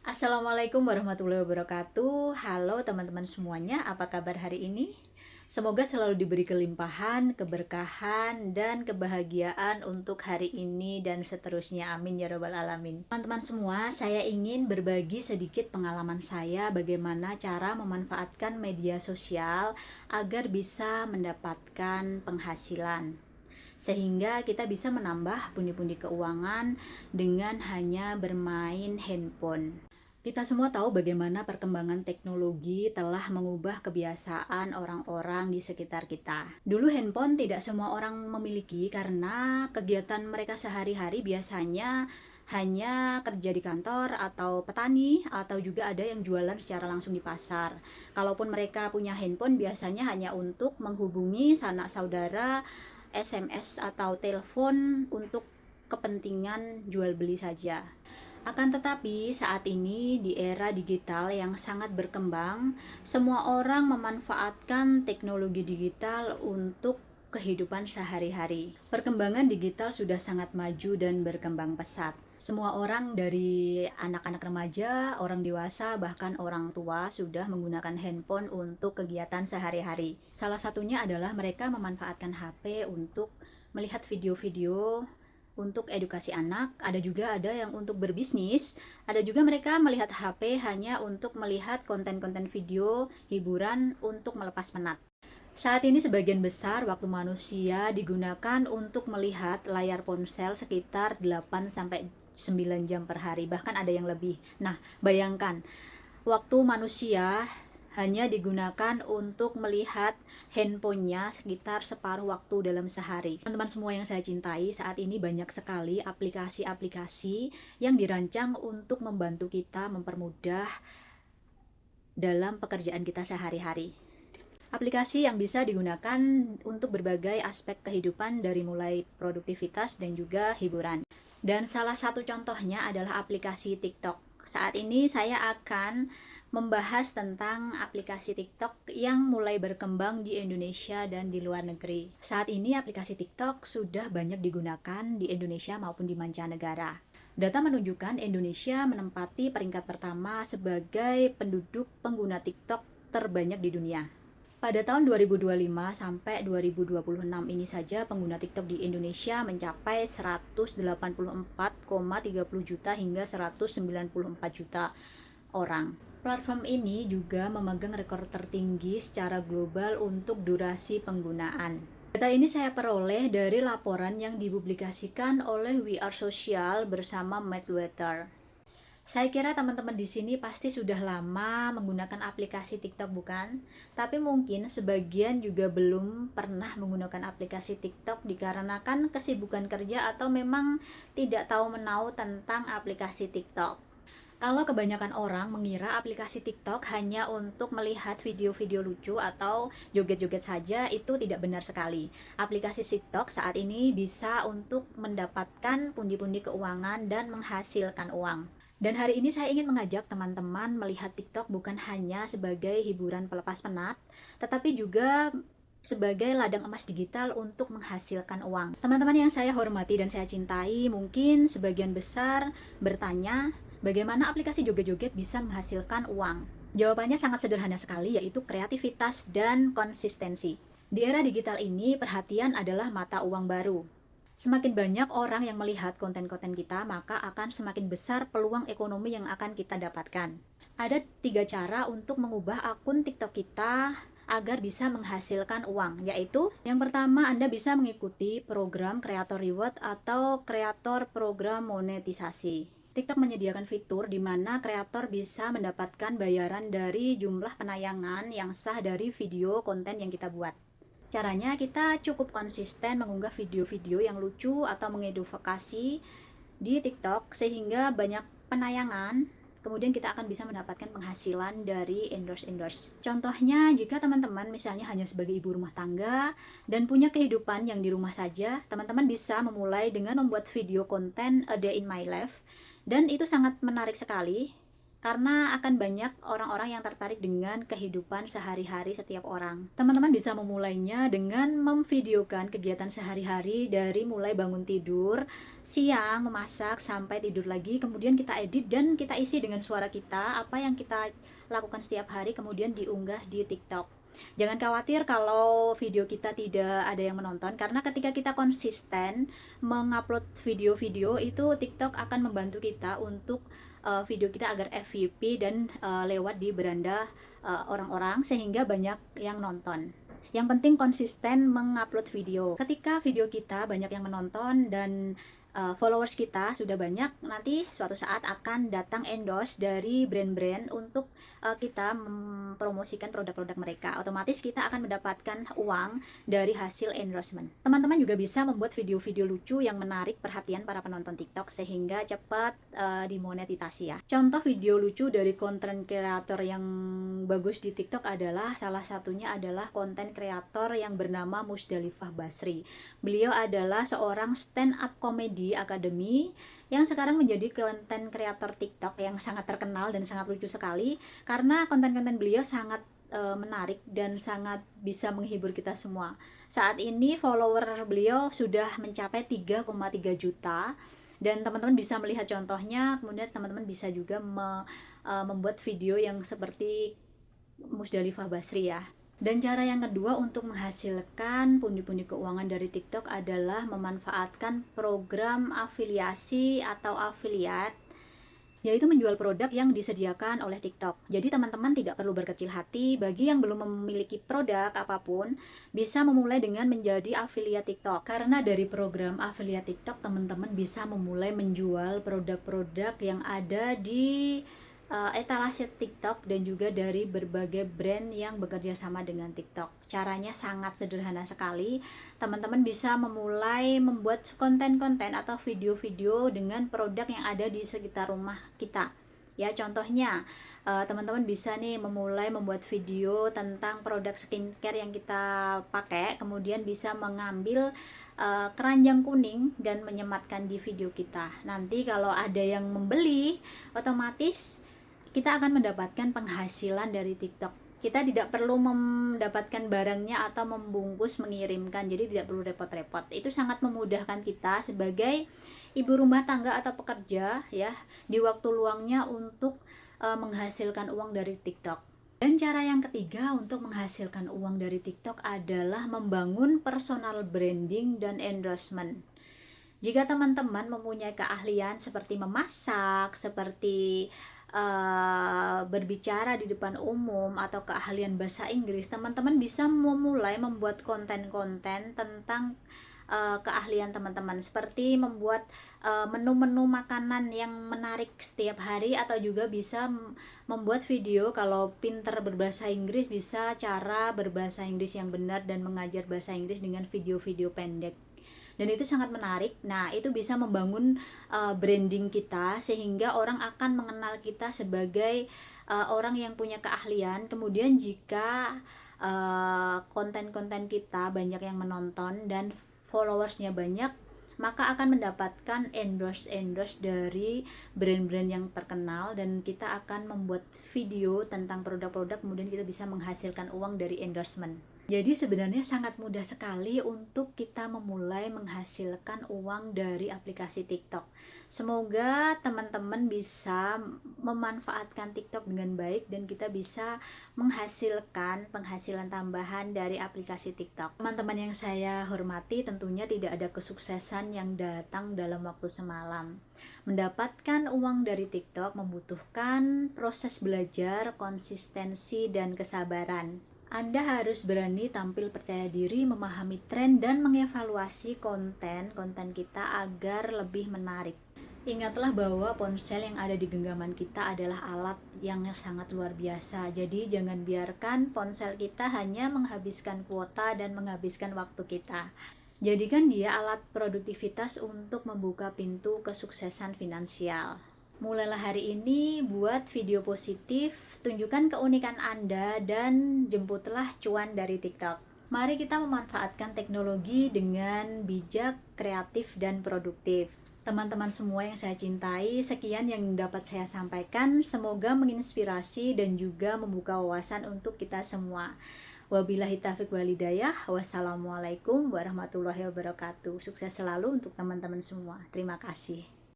Assalamualaikum warahmatullahi wabarakatuh. Halo teman-teman semuanya, apa kabar hari ini? Semoga selalu diberi kelimpahan, keberkahan, dan kebahagiaan untuk hari ini dan seterusnya. Amin ya robbal alamin. Teman-teman semua, saya ingin berbagi sedikit pengalaman saya bagaimana cara memanfaatkan media sosial agar bisa mendapatkan penghasilan, sehingga kita bisa menambah pundi-pundi keuangan dengan hanya bermain handphone. Kita semua tahu bagaimana perkembangan teknologi telah mengubah kebiasaan orang-orang di sekitar kita. Dulu handphone tidak semua orang memiliki karena kegiatan mereka sehari-hari biasanya hanya kerja di kantor atau petani, atau juga ada yang jualan secara langsung di pasar. Kalaupun mereka punya handphone biasanya hanya untuk menghubungi sanak saudara, SMS atau telepon untuk kepentingan jual beli saja. Akan tetapi, saat ini di era digital yang sangat berkembang, semua orang memanfaatkan teknologi digital untuk kehidupan sehari-hari. Perkembangan digital sudah sangat maju dan berkembang pesat. Semua orang dari anak-anak remaja, orang dewasa, bahkan orang tua sudah menggunakan handphone untuk kegiatan sehari-hari. Salah satunya adalah mereka memanfaatkan HP untuk melihat video-video untuk edukasi anak, ada yang untuk berbisnis, ada juga mereka melihat HP hanya untuk melihat konten-konten video hiburan untuk melepas penat. Saat ini sebagian besar waktu manusia digunakan untuk melihat layar ponsel sekitar 8 sampai 9 jam per hari, bahkan ada yang lebih. Nah, bayangkan waktu manusia hanya digunakan untuk melihat handphonenya sekitar separuh waktu dalam sehari. Teman-teman semua yang saya cintai, saat ini banyak sekali aplikasi-aplikasi yang dirancang untuk membantu kita mempermudah dalam pekerjaan kita sehari-hari. Aplikasi yang bisa digunakan untuk berbagai aspek kehidupan dari mulai produktivitas dan juga hiburan. Dan salah satu contohnya adalah aplikasi TikTok. Saat ini saya akan membahas tentang aplikasi TikTok yang mulai berkembang di Indonesia dan di luar negeri. Saat ini aplikasi TikTok sudah banyak digunakan di Indonesia maupun di mancanegara. Data menunjukkan Indonesia menempati peringkat pertama sebagai penduduk pengguna TikTok terbanyak di dunia. Pada tahun 2025 sampai 2026 ini saja pengguna TikTok di Indonesia mencapai 184,30 juta hingga 194 juta orang. Platform ini juga memegang rekor tertinggi secara global untuk durasi penggunaan. Data ini saya peroleh dari laporan yang dipublikasikan oleh We Are Social bersama Madweather. Saya kira teman-teman di sini pasti sudah lama menggunakan aplikasi TikTok, bukan? Tapi mungkin sebagian juga belum pernah menggunakan aplikasi TikTok dikarenakan kesibukan kerja atau memang tidak tahu menahu tentang aplikasi TikTok. Kalau kebanyakan orang mengira aplikasi TikTok hanya untuk melihat video-video lucu atau joget-joget saja, itu tidak benar sekali. Aplikasi TikTok saat ini bisa untuk mendapatkan pundi-pundi keuangan dan menghasilkan uang. Dan hari ini saya ingin mengajak teman-teman melihat TikTok bukan hanya sebagai hiburan pelepas penat, tetapi juga sebagai ladang emas digital untuk menghasilkan uang. Teman-teman yang saya hormati dan saya cintai, mungkin sebagian besar bertanya, bagaimana aplikasi joget-joget bisa menghasilkan uang? Jawabannya sangat sederhana sekali, yaitu kreativitas dan konsistensi. Di era digital ini, perhatian adalah mata uang baru. Semakin banyak orang yang melihat konten-konten kita, maka akan semakin besar peluang ekonomi yang akan kita dapatkan. Ada 3 cara untuk mengubah akun TikTok kita agar bisa menghasilkan uang, yaitu yang pertama, Anda bisa mengikuti program Creator Reward atau Creator Program Monetisasi. TikTok menyediakan fitur di mana kreator bisa mendapatkan bayaran dari jumlah penayangan yang sah dari video konten yang kita buat. Caranya, kita cukup konsisten mengunggah video-video yang lucu atau mengedukasi di TikTok sehingga banyak penayangan, kemudian kita akan bisa mendapatkan penghasilan dari endorse. Contohnya, jika teman-teman misalnya hanya sebagai ibu rumah tangga dan punya kehidupan yang di rumah saja, teman-teman bisa memulai dengan membuat video konten A Day in My Life, dan itu sangat menarik sekali. karena akan banyak orang-orang yang tertarik dengan kehidupan sehari-hari setiap orang. Teman-teman bisa memulainya dengan memvideokan kegiatan sehari-hari dari mulai bangun tidur, siang, memasak, sampai tidur lagi, kemudian kita edit dan kita isi dengan suara kita, apa yang kita lakukan setiap hari, kemudian diunggah di TikTok. Jangan khawatir kalau video kita tidak ada yang menonton, karena ketika kita konsisten mengupload video-video itu, TikTok akan membantu kita untuk video kita agar FYP dan lewat di beranda orang-orang sehingga banyak yang nonton. Yang penting konsisten mengupload video. Ketika video kita banyak yang menonton dan followers kita sudah banyak, nanti suatu saat akan datang endorse dari brand-brand untuk kita mempromosikan produk-produk mereka. Otomatis kita akan mendapatkan uang dari hasil endorsement. Teman-teman juga bisa membuat video-video lucu yang menarik perhatian para penonton TikTok sehingga cepat dimonetisasi ya. Contoh video lucu dari konten kreator yang bagus di TikTok adalah, salah satunya adalah konten kreator yang bernama Musdalifah Basri. Beliau adalah seorang stand up comedy academy yang sekarang menjadi konten kreator TikTok yang sangat terkenal dan sangat lucu sekali, karena konten-konten beliau sangat menarik dan sangat bisa menghibur kita semua. Saat ini follower beliau sudah mencapai 3,3 juta dan teman-teman bisa melihat contohnya. Kemudian teman-teman bisa juga membuat video yang seperti Musdalifah Basri ya. Dan cara yang kedua untuk menghasilkan pundi-pundi keuangan dari TikTok adalah memanfaatkan program afiliasi atau afiliat, yaitu menjual produk yang disediakan oleh TikTok. Jadi teman-teman tidak perlu berkecil hati. Bagi yang belum memiliki produk apapun, bisa memulai dengan menjadi afiliat TikTok. Karena dari program afiliat TikTok, teman-teman bisa memulai menjual produk-produk yang ada di etalase TikTok dan juga dari berbagai brand yang bekerja sama dengan TikTok. Caranya sangat sederhana sekali. Teman-teman bisa memulai membuat konten-konten atau video-video dengan produk yang ada di sekitar rumah kita. Ya, contohnya teman-teman bisa nih memulai membuat video tentang produk skincare yang kita pakai, kemudian bisa mengambil keranjang kuning dan menyematkan di video kita. Nanti kalau ada yang membeli, otomatis kita akan mendapatkan penghasilan dari TikTok. Kita tidak perlu mendapatkan barangnya atau membungkus mengirimkan, jadi tidak perlu repot-repot. Itu sangat memudahkan kita sebagai ibu rumah tangga atau pekerja ya, di waktu luangnya untuk menghasilkan uang dari TikTok. Dan cara yang ketiga untuk menghasilkan uang dari TikTok adalah membangun personal branding dan endorsement. Jika teman-teman mempunyai keahlian seperti memasak, seperti berbicara di depan umum, atau keahlian bahasa Inggris, teman-teman bisa memulai membuat konten-konten tentang keahlian teman-teman, seperti membuat menu-menu makanan yang menarik setiap hari, atau juga bisa membuat video. Kalau pinter berbahasa Inggris, bisa cara berbahasa Inggris yang benar dan mengajar bahasa Inggris dengan video-video pendek. Dan itu sangat menarik. Nah, itu bisa membangun branding kita sehingga orang akan mengenal kita sebagai orang yang punya keahlian. Kemudian jika konten-konten kita banyak yang menonton dan followersnya banyak, maka akan mendapatkan endorse dari brand-brand yang terkenal, dan kita akan membuat video tentang produk-produk, kemudian kita bisa menghasilkan uang dari endorsement. Jadi sebenarnya sangat mudah sekali untuk kita memulai menghasilkan uang dari aplikasi TikTok. Semoga teman-teman bisa memanfaatkan TikTok dengan baik dan kita bisa menghasilkan penghasilan tambahan dari aplikasi TikTok. Teman-teman yang saya hormati, tentunya tidak ada kesuksesan yang datang dalam waktu semalam. Mendapatkan uang dari TikTok membutuhkan proses belajar, konsistensi, dan kesabaran. Anda harus berani tampil percaya diri, memahami tren, dan mengevaluasi konten kita agar lebih menarik. Ingatlah bahwa ponsel yang ada di genggaman kita adalah alat yang sangat luar biasa. Jadi jangan biarkan ponsel kita hanya menghabiskan kuota dan menghabiskan waktu kita. Jadikan dia alat produktivitas untuk membuka pintu kesuksesan finansial. Mulailah hari ini, buat video positif, tunjukkan keunikan Anda, dan jemputlah cuan dari TikTok. Mari kita memanfaatkan teknologi dengan bijak, kreatif, dan produktif. Teman-teman semua yang saya cintai, sekian yang dapat saya sampaikan. Semoga menginspirasi dan juga membuka wawasan untuk kita semua. Wabillahi taufiq walhidayah. Wassalamualaikum warahmatullahi wabarakatuh. Sukses selalu untuk teman-teman semua. Terima kasih.